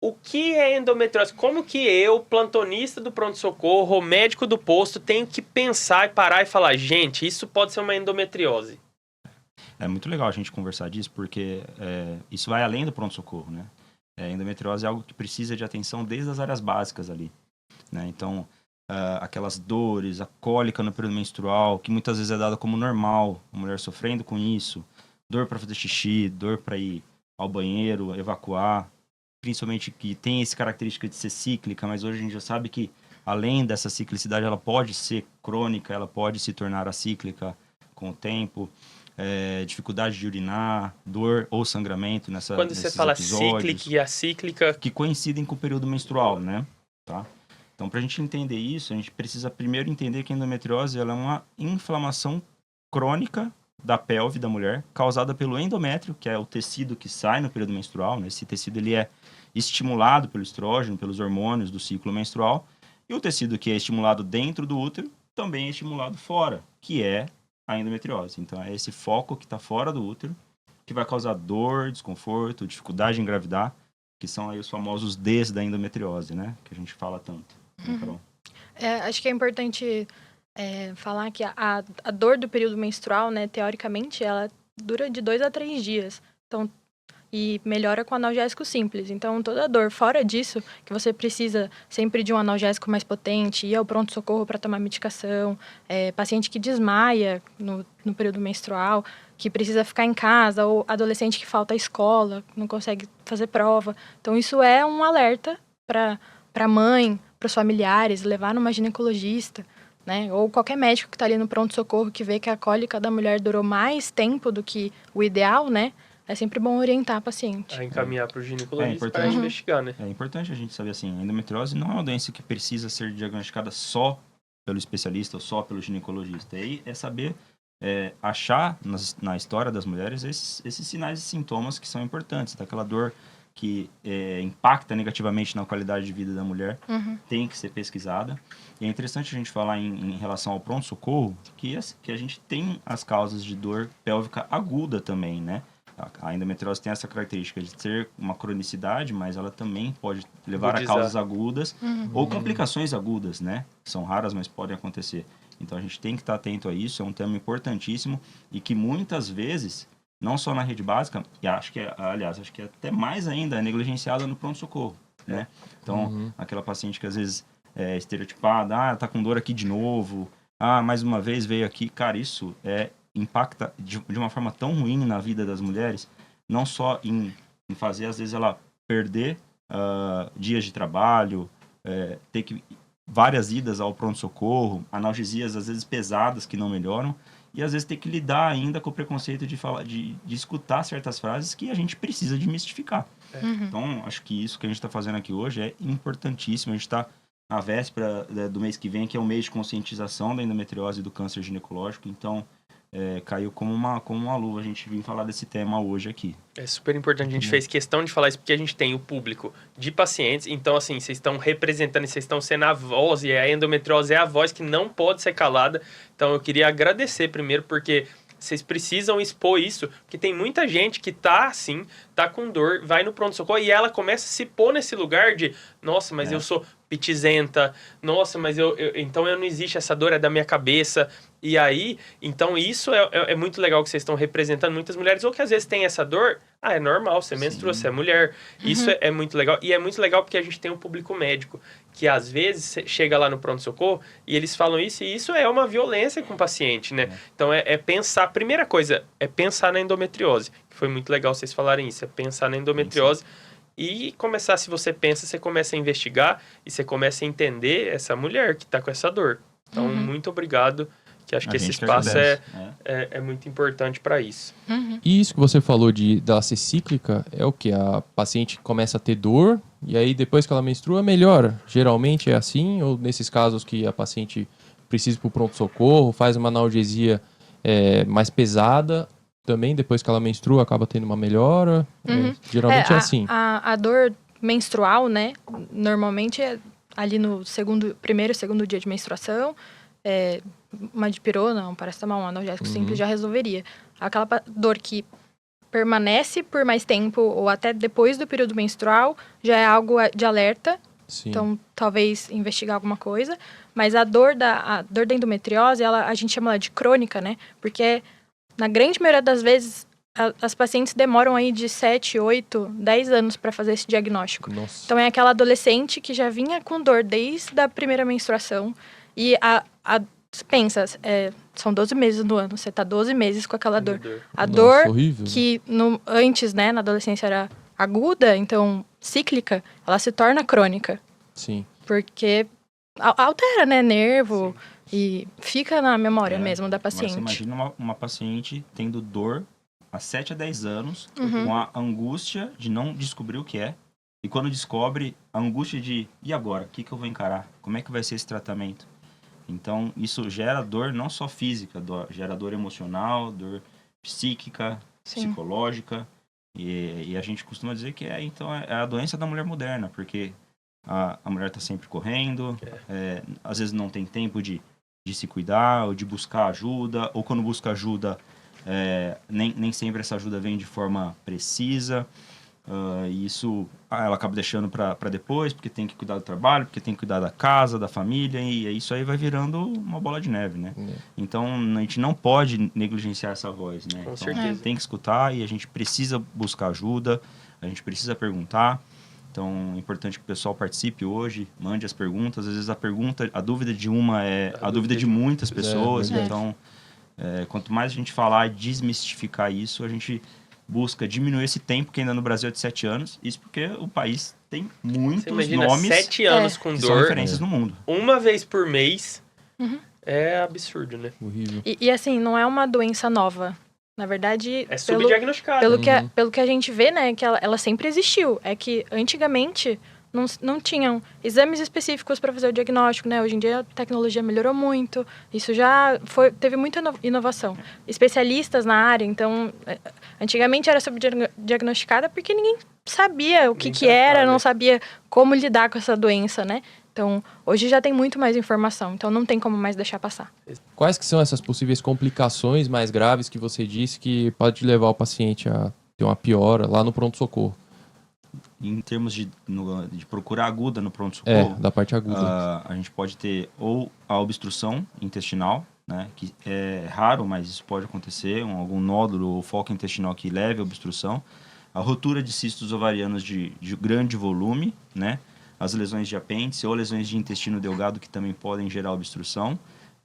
o que é endometriose? Como que eu, plantonista do pronto-socorro, médico do posto, tenho que pensar e parar e falar, gente, isso pode ser uma endometriose? É muito legal a gente conversar disso, porque isso vai além do pronto-socorro, né? Endometriose é algo que precisa de atenção desde as áreas básicas ali, né? Então, aquelas dores, a cólica no período menstrual, que muitas vezes é dada como normal, a mulher sofrendo com isso, dor para fazer xixi, dor para ir ao banheiro, evacuar, principalmente que tem essa característica de ser cíclica, mas hoje a gente já sabe que além dessa ciclicidade, ela pode ser crônica, ela pode se tornar acíclica com o tempo. Dificuldade de urinar, dor ou sangramento Quando você fala cíclica e acíclica... que coincidem com o período menstrual, né? Tá? Então, para a gente entender isso, a gente precisa primeiro entender que a endometriose ela é uma inflamação crônica da pelve da mulher, causada pelo endométrio, que é o tecido que sai no período menstrual, né? Esse tecido ele é estimulado pelo estrógeno, pelos hormônios do ciclo menstrual, e o tecido que é estimulado dentro do útero também é estimulado fora, que é a endometriose. Então, é esse foco que está fora do útero, que vai causar dor, desconforto, dificuldade em engravidar, que são aí os famosos Ds da endometriose, né? Que a gente fala tanto. Né, Carol? Acho que é importante falar que a dor do período menstrual, né, teoricamente, ela dura de 2 a 3 dias. Então, e melhora com analgésico simples. Então, toda dor fora disso, que você precisa sempre de um analgésico mais potente, ir ao pronto-socorro para tomar medicação, paciente que desmaia no período menstrual, que precisa ficar em casa, ou adolescente que falta à escola, não consegue fazer prova. Então, isso é um alerta para a mãe, para os familiares, levar numa ginecologista, né? Ou qualquer médico que está ali no pronto-socorro que vê que a cólica da mulher durou mais tempo do que o ideal, né? É sempre bom orientar a paciente. A encaminhar para o ginecologista para investigar, né? É importante a gente saber assim, a endometriose não é uma doença que precisa ser diagnosticada só pelo especialista ou só pelo ginecologista. E aí é saber achar na história das mulheres esses sinais e sintomas que são importantes. Daquela dor que impacta negativamente na qualidade de vida da mulher, tem que ser pesquisada. E é interessante a gente falar em relação ao pronto-socorro que a gente tem as causas de dor pélvica aguda também, né? A endometriose tem essa característica de ter uma cronicidade, mas ela também pode levar a causas agudas ou complicações agudas, né? São raras, mas podem acontecer. Então a gente tem que estar atento a isso, é um tema importantíssimo e que muitas vezes, não só na rede básica, e acho que até mais ainda é negligenciada no pronto-socorro, né? Então, aquela paciente que às vezes é estereotipada, tá com dor aqui de novo, mais uma vez veio aqui, cara, isso impacta de uma forma tão ruim na vida das mulheres, não só em fazer, às vezes, ela perder dias de trabalho, ter que várias idas ao pronto-socorro, analgesias, às vezes, pesadas que não melhoram, e, às vezes, ter que lidar ainda com o preconceito de falar, de escutar certas frases que a gente precisa desmistificar. Então, acho que isso que a gente está fazendo aqui hoje é importantíssimo. A gente está na véspera do mês que vem, que é o mês de conscientização da endometriose e do câncer ginecológico, então caiu como uma luva a gente vir falar desse tema hoje aqui. É super importante, a gente fez questão de falar isso porque a gente tem o público de pacientes, então assim, vocês estão representando, vocês estão sendo a voz, e a endometriose é a voz que não pode ser calada, então eu queria agradecer primeiro porque vocês precisam expor isso, porque tem muita gente que tá assim, tá com dor, vai no pronto-socorro e ela começa a se pôr nesse lugar de, nossa, mas eu sou pitizenta, nossa, mas então eu não existe, essa dor é da minha cabeça. E aí, então isso é muito legal que vocês estão representando muitas mulheres, ou que às vezes tem essa dor, é normal, você menstrua, você é mulher. Isso é muito legal, e é muito legal porque a gente tem um público médico, que às vezes chega lá no pronto-socorro e eles falam isso, e isso é uma violência com o paciente, né? Então pensar, a primeira coisa é pensar na endometriose, que foi muito legal vocês falarem isso, é pensar na endometriose. E começar, se você pensa, você começa a investigar e você começa a entender essa mulher que está com essa dor. Então, muito obrigado, que acho que esse espaço é muito importante para isso. E isso que você falou dela ser cíclica, é o que? A paciente começa a ter dor e aí depois que ela menstrua, melhora. Geralmente é assim, ou nesses casos que a paciente precisa ir para o pronto-socorro, faz uma analgesia mais pesada, também depois que ela menstrua acaba tendo uma melhora. Geralmente é assim. A dor menstrual, né? Normalmente é ali no primeiro e segundo dia de menstruação. Uma dipirona, um paracetamol, um analgésico simples já resolveria. Aquela dor que permanece por mais tempo ou até depois do período menstrual, já é algo de alerta. Sim. Então, talvez investigar alguma coisa. Mas a dor da endometriose, a gente chama ela de crônica, né? Porque, na grande maioria das vezes, as pacientes demoram aí de 7, 8, 10 anos para fazer esse diagnóstico. Nossa. Então, é aquela adolescente que já vinha com dor desde a primeira menstruação. E pensa, são 12 meses no ano. Você tá 12 meses com aquela dor. A Nossa, dor horrível. que antes, né, na adolescência era aguda, então cíclica, ela se torna crônica. Sim. Porque altera, né, nervo e fica na memória mesmo da Agora paciente. você imagina uma paciente tendo dor há 7 a 10 anos, com a angústia de não descobrir o que é. E quando descobre, a angústia de, e agora? O que eu vou encarar? Como é que vai ser esse tratamento? Então, isso gera dor não só física, gera dor emocional, dor psíquica, psicológica. E a gente costuma dizer que é a doença da mulher moderna, porque a mulher está sempre correndo, às vezes não tem tempo de se cuidar, ou de buscar ajuda, ou quando busca ajuda, nem sempre essa ajuda vem de forma precisa. E isso ela acaba deixando para depois, porque tem que cuidar do trabalho, porque tem que cuidar da casa, da família, e isso aí vai virando uma bola de neve, né? Então, a gente não pode negligenciar essa voz, né? Com então, certeza. tem que escutar e a gente precisa buscar ajuda, a gente precisa perguntar. Então, é importante que o pessoal participe hoje, mande as perguntas. Às vezes a dúvida de uma é a dúvida de muitas pessoas. Então, quanto mais a gente falar e desmistificar isso, a gente busca diminuir esse tempo, que ainda no Brasil é de 7 anos. Isso porque o país tem muitos Você imagina, nomes 7 anos com que são dor, referências no mundo. uma vez por mês, é absurdo, né? Horrível. E assim, não é uma doença nova. Na verdade, É subdiagnosticado. pelo que a gente vê, né, que ela sempre existiu. É que antigamente não tinham exames específicos para fazer o diagnóstico, né? Hoje em dia a tecnologia melhorou muito. Isso já teve muita inovação. Especialistas na área, então, antigamente era subdiagnosticada porque ninguém sabia o que era, não sabia como lidar com essa doença, né? Então, hoje já tem muito mais informação, então não tem como mais deixar passar. Quais que são essas possíveis complicações mais graves que você disse que pode levar o paciente a ter uma piora lá no pronto-socorro? Em termos de procura aguda no pronto-socorro, da parte aguda. a gente pode ter ou a obstrução intestinal, né, que é raro, mas isso pode acontecer, algum nódulo ou foco intestinal que leve à obstrução, a rotura de cistos ovarianos de grande volume, né, as lesões de apêndice ou lesões de intestino delgado que também podem gerar obstrução,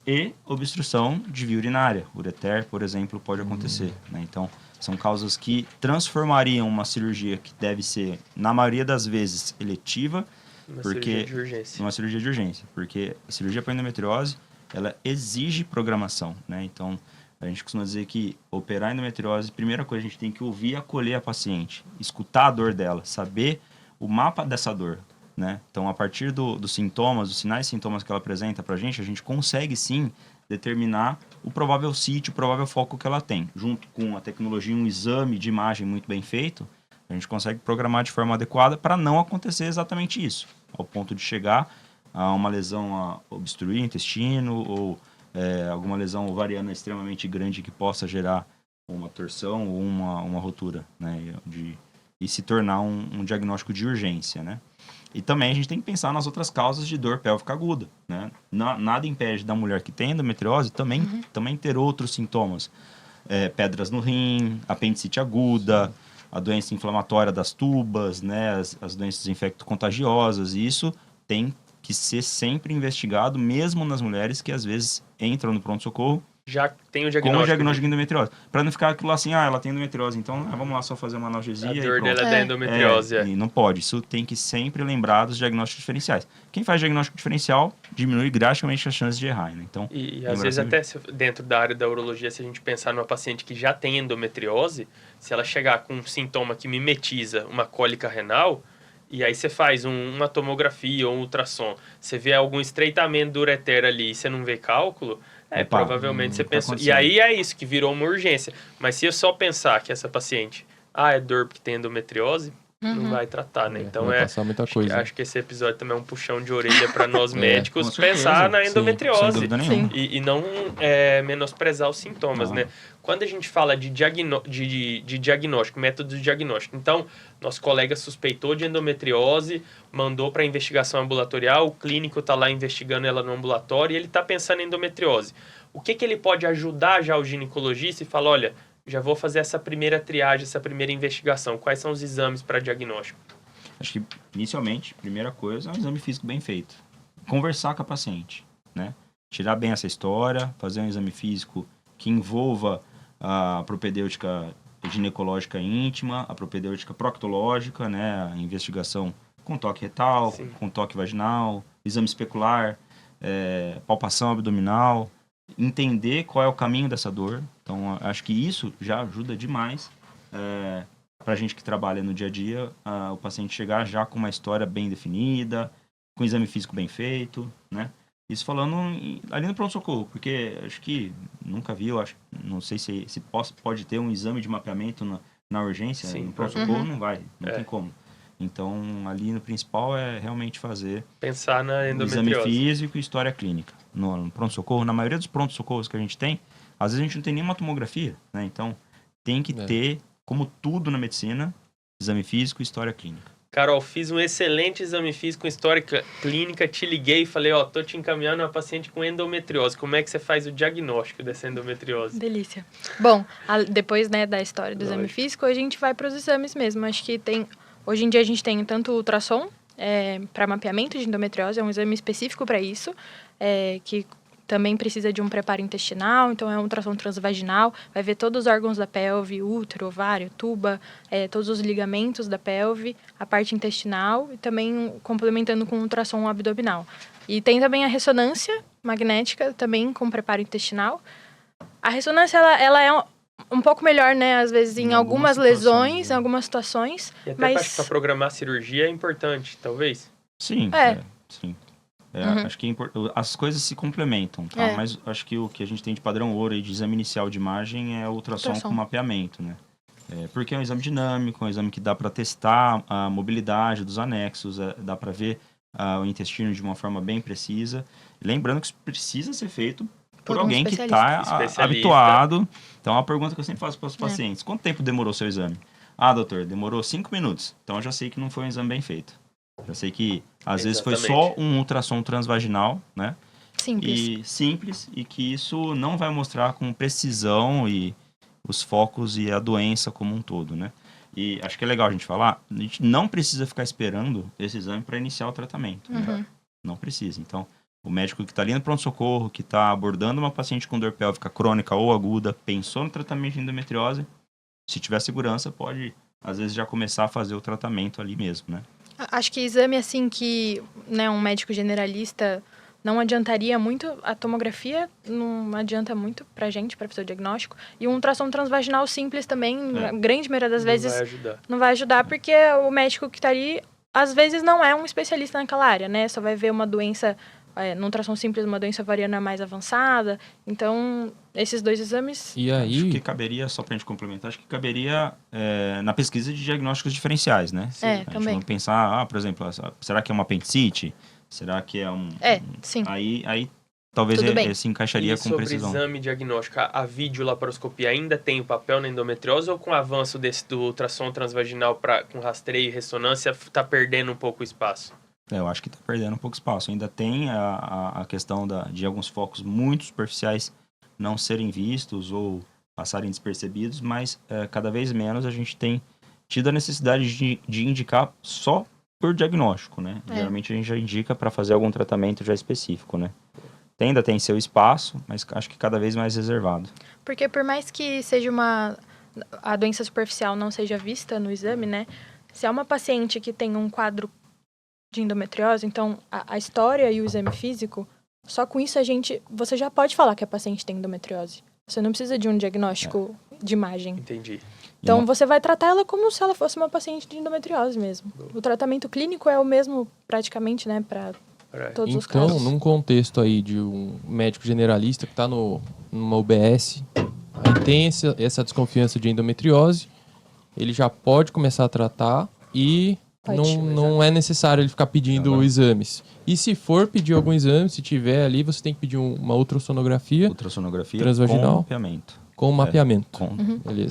e obstrução de via urinária, ureter, por exemplo, pode acontecer, né? Então, são causas que transformariam uma cirurgia que deve ser, na maioria das vezes, eletiva, Cirurgia de urgência. Uma cirurgia de urgência, porque a cirurgia para endometriose, ela exige programação, né? Então, a gente costuma dizer que operar endometriose, primeira coisa, a gente tem que ouvir e acolher a paciente, escutar a dor dela, saber o mapa dessa dor, né? Então, a partir dos sintomas, dos sinais e sintomas que ela apresenta para a gente consegue sim determinar o provável sítio, o provável foco que ela tem. Junto com a tecnologia, um exame de imagem muito bem feito, a gente consegue programar de forma adequada para não acontecer exatamente isso, ao ponto de chegar a uma lesão a obstruir o intestino ou alguma lesão ovariana extremamente grande que possa gerar uma torção ou uma rotura, né? E se tornar um diagnóstico de urgência, né? E também a gente tem que pensar nas outras causas de dor pélvica aguda, né? Nada impede da mulher que tem endometriose também ter outros sintomas. Pedras no rim, apendicite aguda, a doença inflamatória das tubas, né? As doenças infecto-contagiosas. E isso tem que ser sempre investigado, mesmo nas mulheres que às vezes entram no pronto-socorro Já tem o diagnóstico. com o diagnóstico de endometriose. Para não ficar aquilo assim, ela tem endometriose, então vamos lá só fazer uma analgesia A e dor pronto. dela é da endometriose. E não pode. Isso tem que sempre lembrar dos diagnósticos diferenciais. Quem faz diagnóstico diferencial diminui drasticamente as chances de errar, né? Então, E às vezes até dentro da área da urologia, se a gente pensar numa paciente que já tem endometriose, se ela chegar com um sintoma que mimetiza uma cólica renal, e aí você faz uma tomografia ou um ultrassom, você vê algum estreitamento do ureter ali e você não vê cálculo, provavelmente você pensou... E aí é isso, que virou uma urgência. Mas se eu só pensar que essa paciente, é dor porque tem endometriose, não vai tratar, né? Então vai passar muita coisa. Acho que esse episódio também é um puxão de orelha para nós médicos com certeza. pensar na Sim, endometriose. sem dúvida nenhuma. E não menosprezar os sintomas, né? Quando a gente fala de diagnóstico, método de diagnóstico, então, nosso colega suspeitou de endometriose, mandou para investigação ambulatorial, o clínico está lá investigando ela no ambulatório e ele está pensando em endometriose. O que ele pode ajudar já o ginecologista e falar, olha, já vou fazer essa primeira triagem, essa primeira investigação. Quais são os exames para diagnóstico? Acho que, inicialmente, primeira coisa é um exame físico bem feito. Conversar com a paciente, né? Tirar bem essa história, fazer um exame físico que envolva a propedêutica ginecológica íntima, a propedêutica proctológica, né? A investigação com toque retal, Sim. com toque vaginal, exame especular, palpação abdominal, entender qual é o caminho dessa dor. Então, acho que isso já ajuda demais para a gente que trabalha no dia a dia, o paciente chegar já com uma história bem definida, com exame físico bem feito, né? Isso falando ali no pronto-socorro, porque acho que nunca vi, não sei se pode ter um exame de mapeamento na urgência. Sim. No pronto-socorro não tem como. Então, ali no principal é realmente pensar na endometriose. Exame físico e história clínica. No pronto-socorro, na maioria dos pronto-socorros que a gente tem, às vezes a gente não tem nenhuma tomografia, né? Então, tem que ter, como tudo na medicina, exame físico e história clínica. Carol, fiz um excelente exame físico com história clínica, te liguei e falei, tô te encaminhando uma paciente com endometriose. Como é que você faz o diagnóstico dessa endometriose? Delícia. Bom, depois, né, da história do exame físico, a gente vai para os exames mesmo. Acho que hoje em dia a gente tem tanto o ultrassom para mapeamento de endometriose, é um exame específico para isso, que também precisa de um preparo intestinal, então é um ultrassom transvaginal, vai ver todos os órgãos da pelve, útero, ovário, tuba, todos os ligamentos da pelve, a parte intestinal e também complementando com um ultrassom abdominal. E tem também a ressonância magnética, também com preparo intestinal. A ressonância, ela é um pouco melhor, né, às vezes em algumas lesões, em algumas situações. E até mas para programar a cirurgia é importante, talvez? Sim, sim. Acho que as coisas se complementam, tá? Mas acho que o que a gente tem de padrão ouro aí de exame inicial de imagem é o ultrassom com mapeamento, né? Porque é um exame dinâmico, é um exame que dá para testar a mobilidade dos anexos, dá para ver o intestino de uma forma bem precisa. Lembrando que isso precisa ser feito por alguém que está habituado. Então, a pergunta que eu sempre faço para os pacientes, quanto tempo demorou o seu exame? Doutor, demorou 5 minutos. Então, eu já sei que não foi um exame bem feito. Já sei que, às vezes, foi só um ultrassom transvaginal, né? Simples, e que isso não vai mostrar com precisão e os focos e a doença como um todo, né? E acho que é legal a gente falar, a gente não precisa ficar esperando esse exame para iniciar o tratamento. Né? Não precisa. Então, o médico que está ali no pronto-socorro, que está abordando uma paciente com dor pélvica crônica ou aguda, pensou no tratamento de endometriose, se tiver segurança, pode, às vezes, já começar a fazer o tratamento ali mesmo, né? Acho que exame, assim, que, né, um médico generalista não adiantaria muito, a tomografia não adianta muito pra gente, pra fazer o diagnóstico, e um ultrassom transvaginal simples também, a grande maioria das vezes, não vai ajudar, porque o médico que tá ali, às vezes, não é um especialista naquela área, né? Só vai ver uma doença, no ultrassom simples, uma doença ovariana mais avançada. Então, esses dois exames... E aí... Acho que caberia, só pra gente complementar, acho que caberia na pesquisa de diagnósticos diferenciais, né? Sim, também. Vamos pensar, por exemplo, será que é uma apendicite? Será que é um... sim. Aí talvez se encaixaria com precisão. Sobre exame diagnóstico, a videolaparoscopia ainda tem o papel na endometriose ou com o avanço do ultrassom transvaginal com rastreio e ressonância está perdendo um pouco o espaço? Eu acho que está perdendo um pouco espaço. Ainda tem a questão de alguns focos muito superficiais não serem vistos ou passarem despercebidos, mas cada vez menos a gente tem tido a necessidade de indicar só por diagnóstico, né? Geralmente a gente já indica para fazer algum tratamento já específico, né? Ainda tem seu espaço, mas acho que cada vez mais reservado. Porque por mais que seja a doença superficial não seja vista no exame, né? Se é uma paciente que tem um quadro de endometriose, então a história e o exame físico, só com isso você já pode falar que a paciente tem endometriose. Você não precisa de um diagnóstico de imagem. Entendi. Então você vai tratar ela como se ela fosse uma paciente de endometriose mesmo. O tratamento clínico é o mesmo praticamente, né, para todos os casos. Então, num contexto aí de um médico generalista que está numa UBS, aí tem essa desconfiança de endometriose, ele já pode começar a tratar e não é necessário ele ficar pedindo exames. E se for pedir algum exame, se tiver ali, você tem que pedir uma ultrassonografia. Ultrassonografia transvaginal, com mapeamento. Com mapeamento.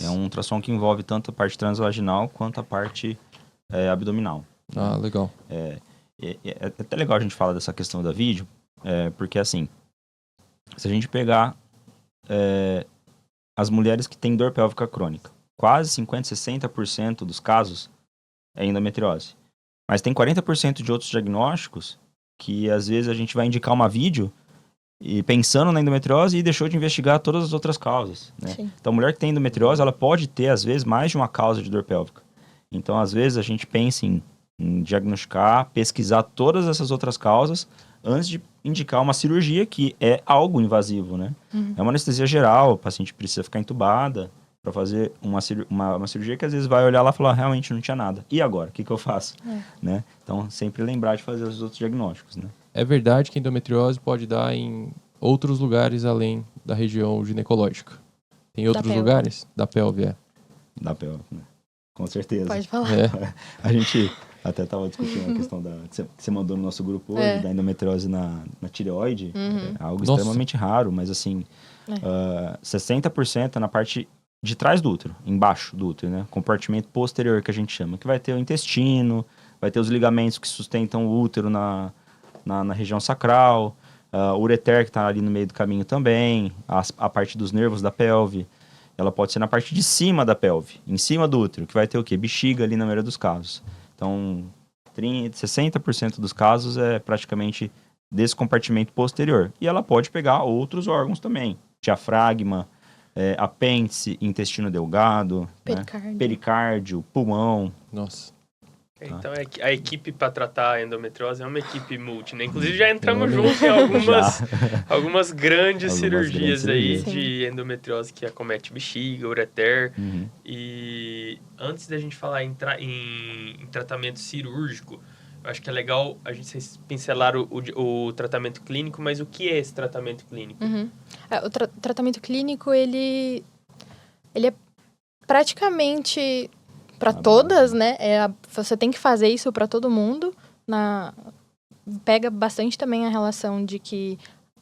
É um ultrassom que envolve tanto a parte transvaginal quanto a parte abdominal. Ah, legal. É até legal a gente falar dessa questão da vídeo, porque assim, se a gente pegar as mulheres que têm dor pélvica crônica, quase 50-60% dos casos é endometriose. Mas tem 40% de outros diagnósticos que às vezes a gente vai indicar uma vídeo e pensando na endometriose e deixou de investigar todas as outras causas, né? Então a mulher que tem endometriose, ela pode ter às vezes mais de uma causa de dor pélvica. Então às vezes a gente pensa em diagnosticar, pesquisar todas essas outras causas antes de indicar uma cirurgia que é algo invasivo, né? É uma anestesia geral, o paciente precisa ficar entubada para fazer uma cirurgia que às vezes vai olhar lá e falar, realmente não tinha nada. E agora? O que eu faço? Né? Então, sempre lembrar de fazer os outros diagnósticos, né? É verdade que a endometriose pode dar em outros lugares além da região ginecológica. Tem outros lugares? Da pelve, Da pelve, né? Com certeza. Pode falar. A gente até estava discutindo a questão que você mandou no nosso grupo hoje, da endometriose na tireoide. É algo extremamente raro, mas assim, 60% na parte de trás do útero, embaixo do útero, né? Compartimento posterior que a gente chama, que vai ter o intestino, vai ter os ligamentos que sustentam o útero na região sacral, o ureter que está ali no meio do caminho também, a parte dos nervos da pelve, ela pode ser na parte de cima da pelve, em cima do útero, que vai ter o quê? Bexiga ali na maioria dos casos. Então, 60% dos casos é praticamente desse compartimento posterior. E ela pode pegar outros órgãos também, diafragma, apêndice, intestino delgado, pericárdio, pulmão. Nossa. Então, a equipe para tratar a endometriose é uma equipe multi, né? Inclusive, já entramos junto em algumas grandes cirurgias aí de endometriose que acomete bexiga, ureter. E antes da gente falar em tratamento cirúrgico, eu acho que é legal a gente pincelar o tratamento clínico, mas o que é esse tratamento clínico? O tratamento clínico, ele é praticamente para todas, né? Você tem que fazer isso para todo mundo. Pega bastante também a relação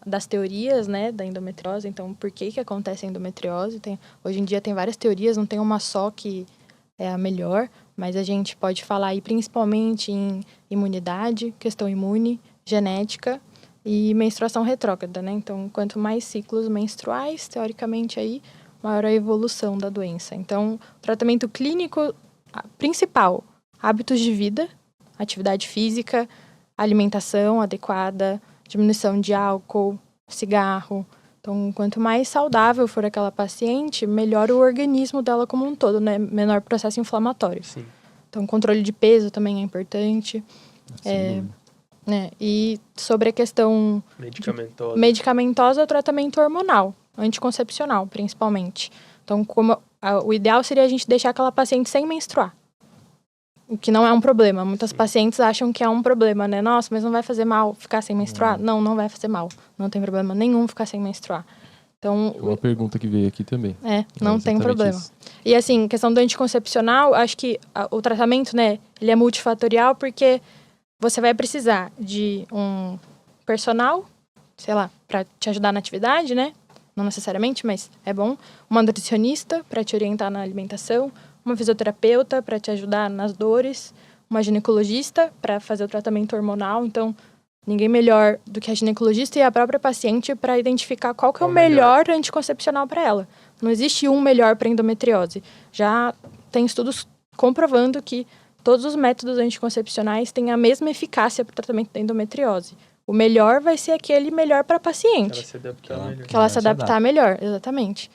das teorias, né, da endometriose. Então, por que acontece a endometriose? Hoje em dia tem várias teorias, não tem uma só que é a melhor, mas a gente pode falar aí principalmente em imunidade, questão imune, genética e menstruação retrógrada, né? Então, quanto mais ciclos menstruais, teoricamente aí, maior a evolução da doença. Então, o tratamento clínico principal, hábitos de vida, atividade física, alimentação adequada, diminuição de álcool, cigarro. Então, quanto mais saudável for aquela paciente, melhor o organismo dela como um todo, né? Menor processo inflamatório. Sim. Então, controle de peso também é importante. E sobre a questão medicamentosa, é o tratamento hormonal, anticoncepcional, principalmente. Então, o ideal seria a gente deixar aquela paciente sem menstruar. O que não é um problema. Muitas pacientes acham que é um problema, né? Nossa, mas não vai fazer mal ficar sem menstruar? Não vai fazer mal. Não tem problema nenhum ficar sem menstruar. Então, uma pergunta que veio aqui também. Não tem problema. Isso. E assim, questão do anticoncepcional, acho que o tratamento, né, ele é multifatorial porque você vai precisar de um personal, sei lá, para te ajudar na atividade, né? Não necessariamente, mas é bom. Uma nutricionista para te orientar na alimentação, uma fisioterapeuta para te ajudar nas dores, uma ginecologista para fazer o tratamento hormonal. Então, ninguém melhor do que a ginecologista e a própria paciente para identificar qual que é o melhor anticoncepcional para ela. Não existe um melhor para endometriose. Já tem estudos comprovando que todos os métodos anticoncepcionais têm a mesma eficácia para o tratamento da endometriose. O melhor vai ser aquele melhor para a paciente. Que ela se adaptar melhor, exatamente.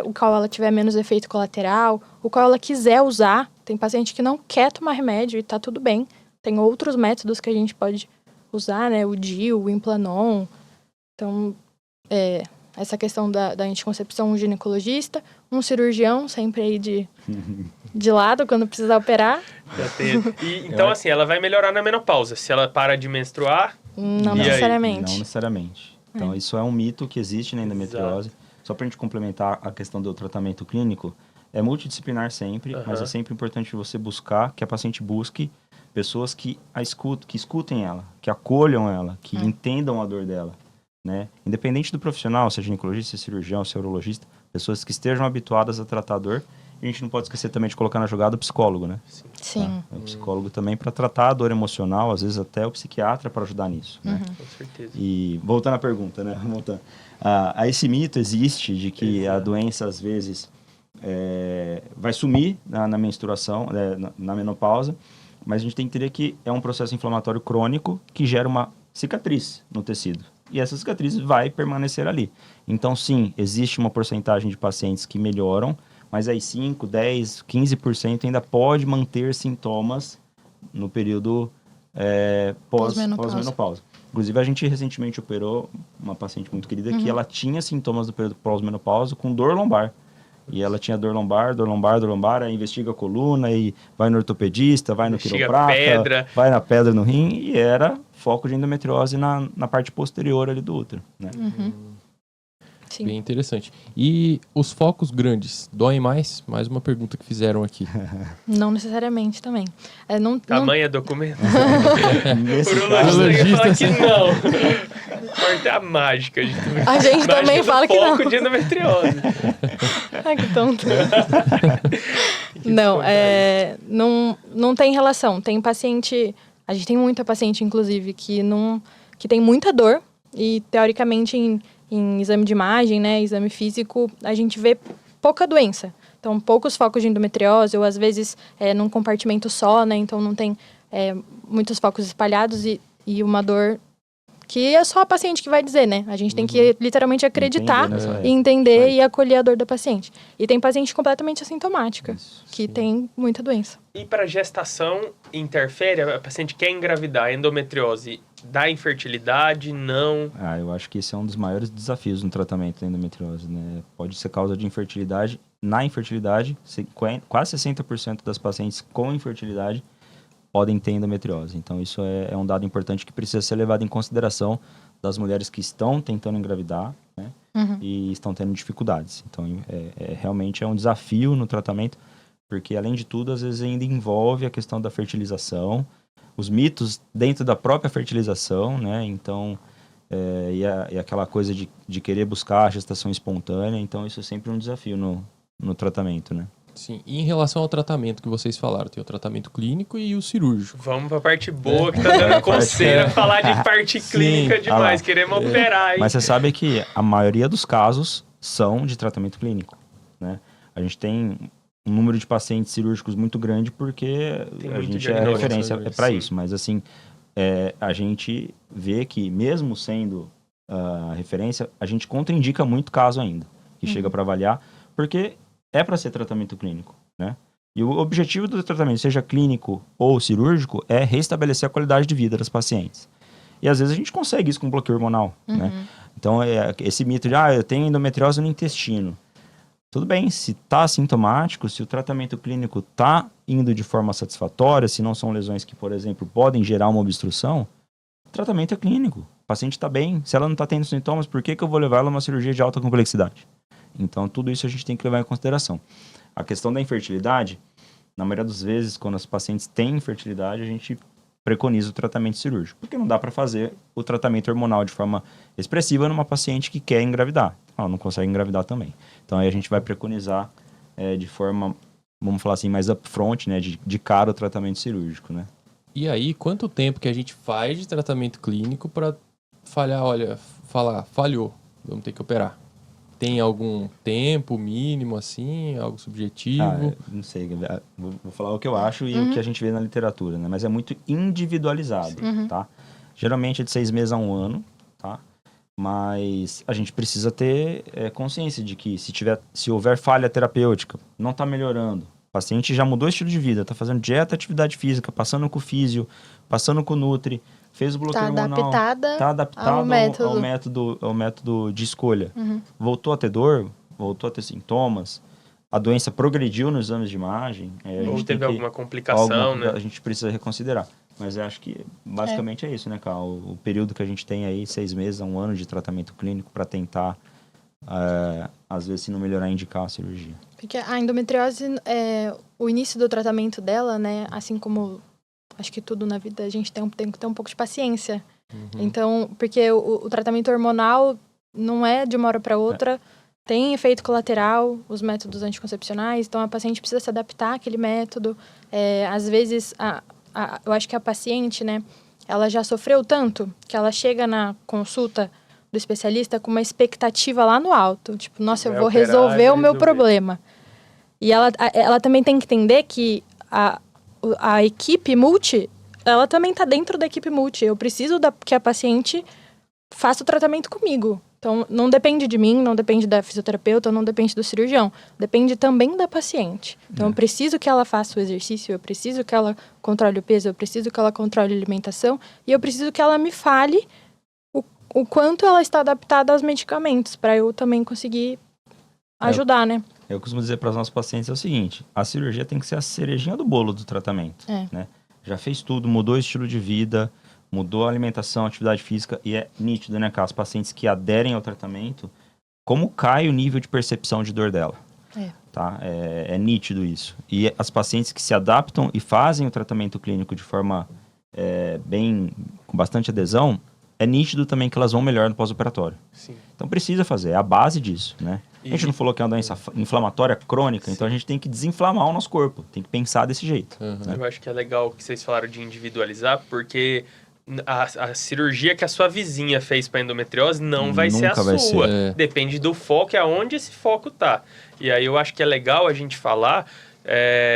O qual ela tiver menos efeito colateral, o qual ela quiser usar. Tem paciente que não quer tomar remédio e tá tudo bem. Tem outros métodos que a gente pode usar, né? O DIU, o Implanon. Então, essa questão da anticoncepção, um ginecologista, um cirurgião, sempre aí de lado quando precisar operar. Então, assim, ela vai melhorar na menopausa. Se ela para de menstruar... Não necessariamente. Não necessariamente. Então, isso é um mito que existe na endometriose. Exato. Só para a gente complementar a questão do tratamento clínico, É multidisciplinar sempre, mas é sempre importante você buscar, que a paciente busque pessoas que escutem ela, que acolham ela, que entendam a dor dela, né? Independente do profissional, seja ginecologista, cirurgião, urologista, pessoas que estejam habituadas a tratar a dor. A gente não pode esquecer também de colocar na jogada o psicólogo, né? Sim. Tá? O psicólogo também para tratar a dor emocional, às vezes até o psiquiatra para ajudar nisso, né? Com certeza. E voltando à pergunta, né? Voltando. Esse mito existe de que a doença, às vezes, vai sumir na menstruação, na menopausa, mas a gente tem que entender que é um processo inflamatório crônico que gera uma cicatriz no tecido. E essa cicatriz vai permanecer ali. Então, sim, existe uma porcentagem de pacientes que melhoram, mas aí 5, 10, 15% ainda pode manter sintomas no período pós-menopausa. Inclusive, a gente recentemente operou uma paciente muito querida que ela tinha sintomas do período pós-menopausa com dor lombar. E ela tinha dor lombar, aí investiga a coluna e vai no ortopedista, vai no quiroprata, vai na pedra no rim, e era foco de endometriose na parte posterior ali do útero, né? Sim. Bem interessante. E os focos grandes, doem mais? Mais uma pergunta que fizeram aqui. Não necessariamente também. Tamanho é documento? Nesse O caso, urologista ia falar que não. Importa a mágica. A gente também fala que não. Foco de endometriose. Ai, que tonto. Não tem relação. Tem paciente... A gente tem muita paciente, inclusive, que tem muita dor. E, teoricamente, em exame de imagem, né, exame físico, a gente vê pouca doença. Então, poucos focos de endometriose, ou às vezes num compartimento só, né? Então, não tem muitos focos espalhados e uma dor que é só a paciente que vai dizer, né? A gente tem que literalmente acreditar e entender e acolher a dor da paciente. E tem paciente completamente assintomática, que tem muita doença. E para gestação, interfere? A paciente quer engravidar, endometriose, dá infertilidade? Não? Eu acho que esse é um dos maiores desafios no tratamento da endometriose, né? Pode ser causa de infertilidade. Na infertilidade, quase 60% das pacientes com infertilidade podem ter endometriose. Então, isso é um dado importante que precisa ser levado em consideração das mulheres que estão tentando engravidar, né? E estão tendo dificuldades. Então, realmente é um desafio no tratamento, porque, além de tudo, às vezes ainda envolve a questão da fertilização, os mitos dentro da própria fertilização, né? Então, e aquela coisa de querer buscar a gestação espontânea. Então, isso é sempre um desafio no tratamento, né? Sim, e em relação ao tratamento que vocês falaram, tem o tratamento clínico e o cirúrgico. Vamos pra parte boa, que tá dando coceira falar de parte clínica demais, queremos operar, hein? Mas você sabe que a maioria dos casos são de tratamento clínico, né? A gente tem um número de pacientes cirúrgicos muito grande porque a gente é referência para isso, mas assim, a gente vê que mesmo sendo a referência, a gente contraindica muito caso ainda, que chega para avaliar, porque é para ser tratamento clínico, né? E o objetivo do tratamento, seja clínico ou cirúrgico, é restabelecer a qualidade de vida das pacientes. E às vezes a gente consegue isso com bloqueio hormonal, né? Então, esse mito de, eu tenho endometriose no intestino. Tudo bem, se está assintomático, se o tratamento clínico está indo de forma satisfatória, se não são lesões que, por exemplo, podem gerar uma obstrução, o tratamento é clínico. O paciente está bem. Se ela não está tendo sintomas, por que eu vou levar ela a uma cirurgia de alta complexidade? Então, tudo isso a gente tem que levar em consideração. A questão da infertilidade, na maioria das vezes, quando os pacientes têm infertilidade, a gente preconiza o tratamento cirúrgico, porque não dá para fazer o tratamento hormonal de forma expressiva numa paciente que quer engravidar. Ela não consegue engravidar também. Então, aí a gente vai preconizar de forma, vamos falar assim, mais upfront, né, de cara o tratamento cirúrgico, né? E aí, quanto tempo que a gente faz de tratamento clínico para falhou, vamos ter que operar? Tem algum tempo mínimo, assim, algo subjetivo? Não sei, vou falar o que eu acho e o que a gente vê na literatura, né? Mas é muito individualizado, tá? Geralmente é de 6 meses a 1 ano, tá? Mas a gente precisa ter consciência de que se houver falha terapêutica, não está melhorando, o paciente já mudou o estilo de vida, está fazendo dieta, atividade física, passando com o físio, passando com o nutri, fez o bloqueio hormonal, está adaptado ao método de escolha. Voltou a ter dor, voltou a ter sintomas, a doença progrediu nos exames de imagem. Ou teve alguma complicação, né? A gente precisa reconsiderar. Mas eu acho que basicamente é isso, né, Carl? O período que a gente tem aí, 6 meses a 1 ano de tratamento clínico para tentar às vezes, se não melhorar, indicar a cirurgia. Porque a endometriose, o início do tratamento dela, né, assim como acho que tudo na vida, a gente tem que ter um pouco de paciência. Então, porque o tratamento hormonal não é de uma hora para outra, tem efeito colateral, os métodos anticoncepcionais, então a paciente precisa se adaptar àquele método. Às vezes, eu acho que a paciente, né, ela já sofreu tanto que ela chega na consulta do especialista com uma expectativa lá no alto. Tipo, nossa, eu vou resolver o meu problema. E ela também tem que entender que a equipe multi, ela também está dentro da equipe multi. Eu preciso que a paciente faça o tratamento comigo. Então, não depende de mim, não depende da fisioterapeuta, não depende do cirurgião. Depende também da paciente. Então, eu preciso que ela faça o exercício, eu preciso que ela controle o peso, eu preciso que ela controle a alimentação e eu preciso que ela me fale o quanto ela está adaptada aos medicamentos, para eu também conseguir ajudar, né? Eu costumo dizer para os nossos pacientes o seguinte, a cirurgia tem que ser a cerejinha do bolo do tratamento. Né? Já fez tudo, mudou o estilo de vida, mudou a alimentação, a atividade física, e é nítido, né, que as pacientes que aderem ao tratamento, como cai o nível de percepção de dor dela. Tá? É nítido isso. E as pacientes que se adaptam e fazem o tratamento clínico de forma com bastante adesão, é nítido também que elas vão melhor no pós-operatório. Então precisa fazer, é a base disso, né? A gente não falou que é uma doença inflamatória crônica, então a gente tem que desinflamar o nosso corpo, tem que pensar desse jeito. Né? Eu acho que é legal que vocês falaram de individualizar, porque a cirurgia que a sua vizinha fez para endometriose não vai ser a sua. Depende do foco e aonde esse foco tá. E aí eu acho que é legal a gente falar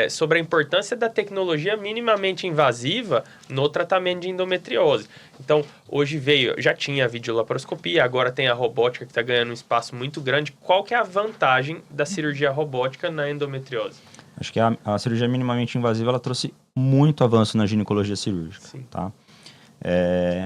sobre a importância da tecnologia minimamente invasiva no tratamento de endometriose. Então, hoje já tinha a videolaparoscopia, agora tem a robótica que está ganhando um espaço muito grande. Qual que é a vantagem da cirurgia robótica na endometriose? Acho que a cirurgia minimamente invasiva ela trouxe muito avanço na ginecologia cirúrgica. Tá?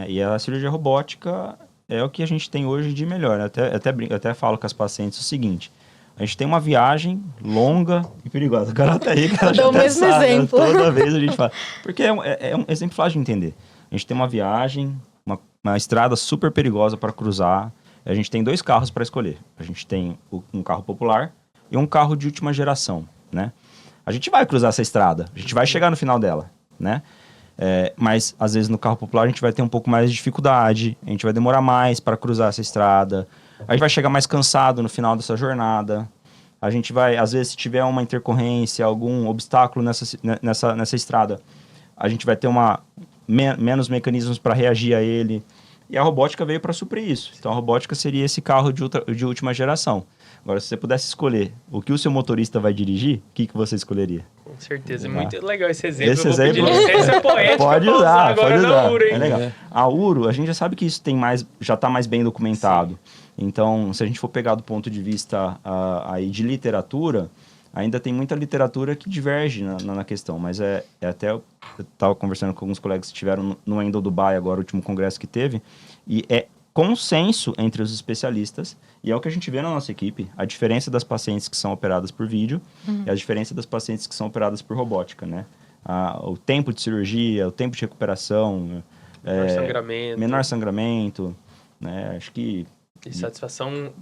E a cirurgia robótica é o que a gente tem hoje de melhor. Eu até falo com as pacientes o seguinte: a gente tem uma viagem longa e perigosa. O cara tá aí, cara. Dá o mesmo exemplo. Toda vez a gente fala. Porque é um exemplo fácil de entender. A gente tem uma viagem, uma estrada super perigosa para cruzar. A gente tem 2 carros para escolher. A gente tem um carro popular e um carro de última geração, né? A gente vai cruzar essa estrada. A gente vai chegar no final dela, né? Mas, às vezes, no carro popular a gente vai ter um pouco mais de dificuldade. A gente vai demorar mais para cruzar essa estrada. A gente vai chegar mais cansado no final dessa jornada. A gente vai, às vezes, se tiver uma intercorrência, algum obstáculo nessa estrada, a gente vai ter menos mecanismos para reagir a ele. E a robótica veio para suprir isso. Então, a robótica seria esse carro de última geração. Agora, se você pudesse escolher o que o seu motorista vai dirigir, o que você escolheria? Com certeza, é muito legal esse exemplo. Esse exemplo vou pedir licença poética pode usar agora na URO, hein? É legal. A URO, a gente já sabe que isso já está mais bem documentado. Então, se a gente for pegar do ponto de vista aí de literatura, ainda tem muita literatura que diverge na questão, mas até eu estava conversando com alguns colegas que estiveram no Endo Dubai, agora o último congresso que teve, e é consenso entre os especialistas, e é o que a gente vê na nossa equipe, a diferença das pacientes que são operadas por vídeo e a diferença das pacientes que são operadas por robótica, né? O tempo de cirurgia, o tempo de recuperação, menor sangramento, né? Acho que... E satisfação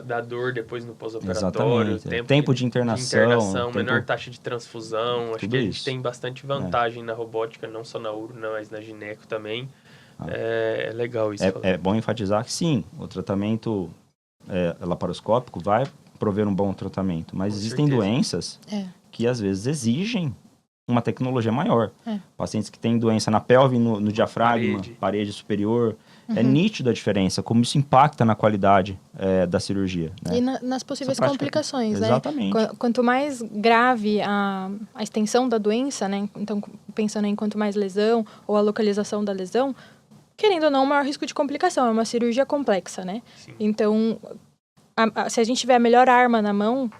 da dor depois no pós-operatório, tempo de internação, menor taxa de transfusão. Acho que a gente tem bastante vantagem na robótica, não só na URO, mas na gineco também. É legal isso. É bom enfatizar que sim, o tratamento laparoscópico vai prover um bom tratamento, mas existem doenças que às vezes exigem uma tecnologia maior. Pacientes que têm doença na pelve, no diafragma, parede superior, é nítido a diferença, como isso impacta na qualidade da cirurgia. Né? E nas possíveis complicações, né? Exatamente. Quanto mais grave a extensão da doença, né? Então, pensando em quanto mais lesão ou a localização da lesão, querendo ou não, maior risco de complicação. É uma cirurgia complexa, né? Sim. Então, se a gente tiver a melhor arma na mão,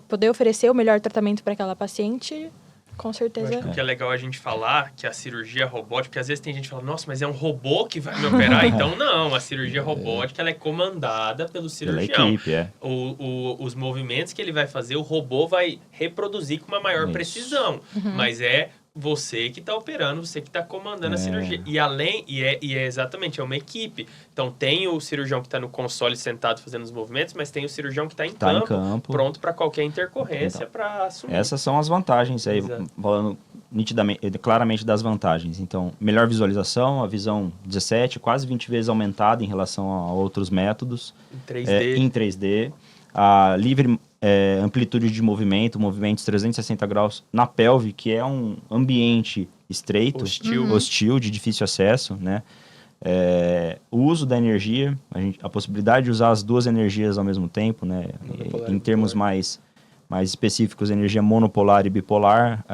poder oferecer o melhor tratamento para aquela paciente... Com certeza. Eu acho que é legal a gente falar que a cirurgia robótica, porque às vezes tem gente que fala, nossa, mas é um robô que vai me operar? Então, não, a cirurgia robótica ela é comandada pelo cirurgião. Pela equipe, os movimentos que ele vai fazer, o robô vai reproduzir com uma maior precisão. Mas é você que está operando, você que está comandando a cirurgia. E é exatamente, é uma equipe. Então, tem o cirurgião que está no console sentado fazendo os movimentos, mas tem o cirurgião que está em campo, pronto para qualquer intercorrência, Então, para assumir. Essas são as vantagens, aí, falando nitidamente, claramente das vantagens. Então, melhor visualização, a visão 17, quase 20 vezes aumentada em relação a outros métodos. Em 3D. A livre amplitude de movimentos 360 graus na pelve, que é um ambiente estreito, hostil, de difícil acesso, né? O uso da energia, a possibilidade de usar as duas energias ao mesmo tempo, né? Em termos mais específicos, energia monopolar e bipolar.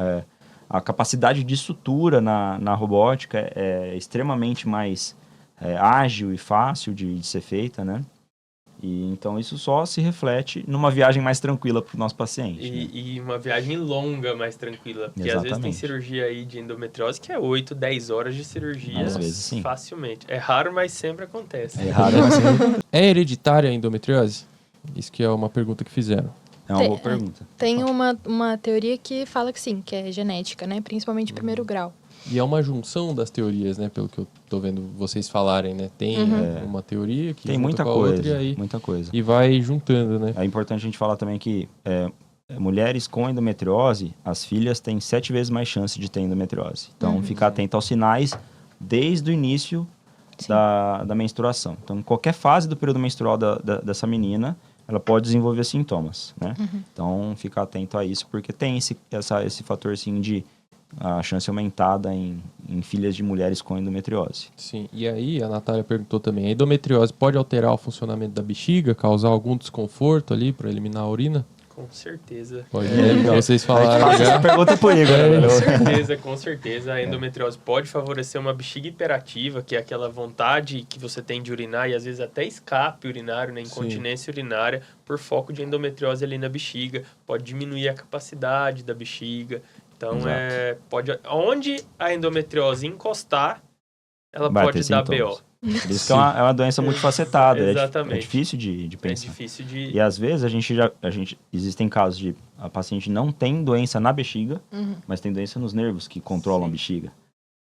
A capacidade de sutura na robótica é extremamente mais ágil e fácil de ser feita, né? E então isso só se reflete numa viagem mais tranquila para o nosso paciente. E uma viagem longa mais tranquila. Porque às vezes tem cirurgia aí de endometriose que é 8, 10 horas de cirurgia. Às vezes, sim. Facilmente. É raro, mas sempre acontece. É raro, mas sempre... É hereditária a endometriose? Isso que é uma pergunta que fizeram. É uma boa pergunta. Tem uma teoria que fala que sim, que é genética, né? Principalmente primeiro grau. E é uma junção das teorias, né? Pelo que eu tô vendo vocês falarem, né? Tem uma teoria que tem junta muita com a coisa, outra e aí muita coisa. E vai juntando, né? É importante a gente falar também que mulheres com endometriose, as filhas têm 7 vezes mais chance de ter endometriose. Então, ficar atento aos sinais desde o início da menstruação. Então, em qualquer fase do período menstrual dessa menina, ela pode desenvolver sintomas, né? Então, ficar atento a isso, porque tem esse fator, assim, de a chance aumentada em filhas de mulheres com endometriose. Sim, e aí a Natália perguntou também, a endometriose pode alterar o funcionamento da bexiga, causar algum desconforto ali para eliminar a urina? Com certeza. Pode, né? Vocês falaram já. Essa pergunta é por Igor. Com certeza. A endometriose pode favorecer uma bexiga hiperativa, que é aquela vontade que você tem de urinar e às vezes até escape urinário, né? Incontinência urinária, por foco de endometriose ali na bexiga. Pode diminuir a capacidade da bexiga. Então, onde a endometriose encostar, ela pode dar BO. Por isso que é uma doença multifacetada. Exatamente. É difícil de pensar. É difícil de... E às vezes existem casos de a paciente não tem doença na bexiga, mas tem doença nos nervos que controlam a bexiga.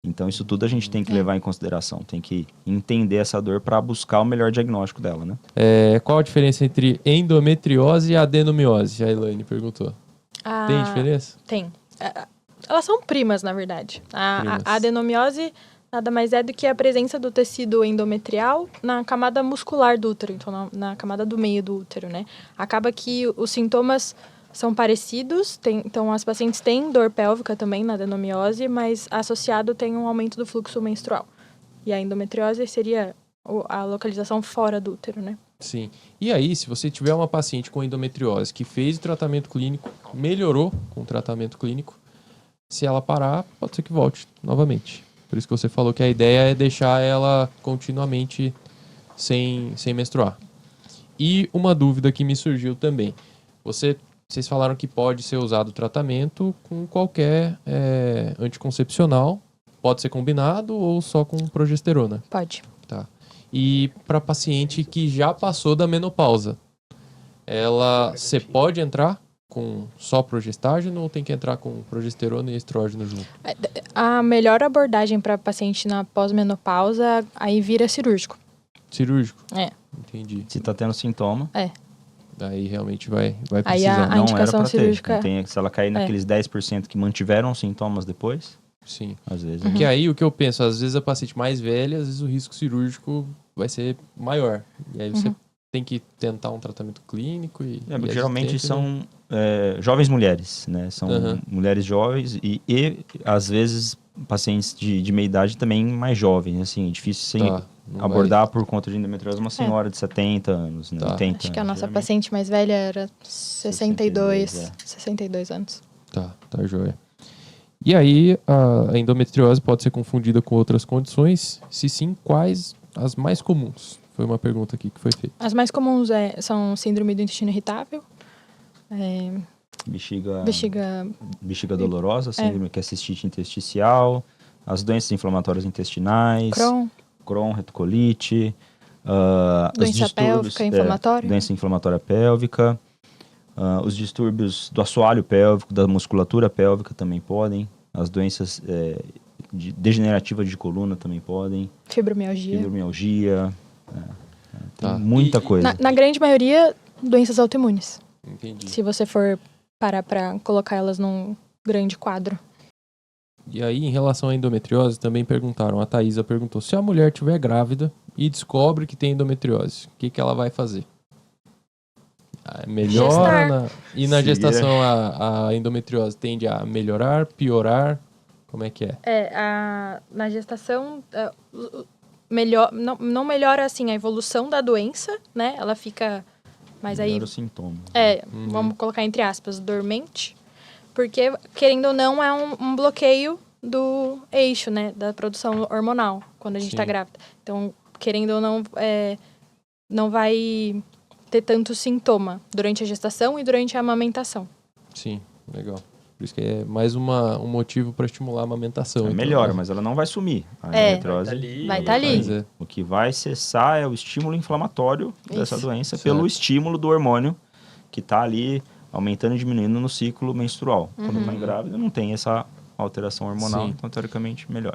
Então isso tudo a gente tem que levar em consideração. Tem que entender essa dor para buscar o melhor diagnóstico dela, né? Qual a diferença entre endometriose e adenomiose? A Elaine perguntou. Tem diferença? Tem. Elas são primas, na verdade. A adenomiose nada mais é do que a presença do tecido endometrial na camada muscular do útero, então na camada do meio do útero, né? Acaba que os sintomas são parecidos, então as pacientes têm dor pélvica também na adenomiose, mas associado tem um aumento do fluxo menstrual. E a endometriose seria a localização fora do útero, né? Sim. E aí, se você tiver uma paciente com endometriose que fez o tratamento clínico, melhorou com o tratamento clínico, se ela parar, pode ser que volte novamente. Por isso que você falou que a ideia é deixar ela continuamente sem menstruar. E uma dúvida que me surgiu também. Vocês falaram que pode ser usado o tratamento com qualquer anticoncepcional. Pode ser combinado ou só com progesterona? Pode. Tá. E para paciente que já passou da menopausa, você pode entrar com só progestágeno ou tem que entrar com progesterona e estrógeno junto? A melhor abordagem para paciente na pós-menopausa, aí vira cirúrgico. Cirúrgico? Entendi. Se tá tendo sintoma. Aí realmente vai precisar. Aí a indicação cirúrgica... Se ela cair naqueles 10% que mantiveram sintomas depois... Sim. Às vezes. Porque aí o que eu penso, às vezes a paciente mais velha, às vezes o risco cirúrgico vai ser maior. E aí você tem que tentar um tratamento clínico e geralmente são jovens mulheres, né? São mulheres jovens e às vezes pacientes de meia idade também mais jovens, assim, difícil abordar por conta de endometriose uma senhora de 70 anos, né? 80 Acho que a nossa paciente mais velha era 62 anos. Tá joia. E aí, a endometriose pode ser confundida com outras condições? Se sim, quais as mais comuns? Foi uma pergunta aqui que foi feita. As mais comuns são síndrome do intestino irritável, bexiga dolorosa, síndrome que é cistite intersticial, as doenças inflamatórias intestinais, Crohn, retocolite, doença pélvica inflamatória. Doença inflamatória pélvica, os distúrbios do assoalho pélvico, da musculatura pélvica também podem As doenças degenerativas de coluna também podem. Fibromialgia. Tem Tá. muita coisa. Na grande maioria, doenças autoimunes. Entendi. Se você for parar pra colocar elas num grande quadro. E aí, em relação à endometriose, também perguntaram, a Thaisa perguntou, se a mulher estiver grávida e descobre que tem endometriose, o que ela vai fazer? Melhora? E na gestação a endometriose tende a melhorar, piorar? Como é que é? Na gestação, não melhora assim a evolução da doença, né? Ela fica mais aí... Melhora o sintoma. Vamos colocar entre aspas, dormente. Porque, querendo ou não, é um bloqueio do eixo, né? Da produção hormonal, quando a gente tá grávida. Então, querendo ou não, não vai ter tanto sintoma durante a gestação e durante a amamentação. Sim, legal. Por isso que é mais um motivo para estimular a amamentação. Então, Melhora, mas ela não vai sumir. A endometriose vai estar ali. O que vai cessar é o estímulo inflamatório dessa doença Certo. pelo estímulo do hormônio que está ali aumentando e diminuindo no ciclo menstrual. Quando está grávida, não tem essa alteração hormonal, Sim. então teoricamente melhora.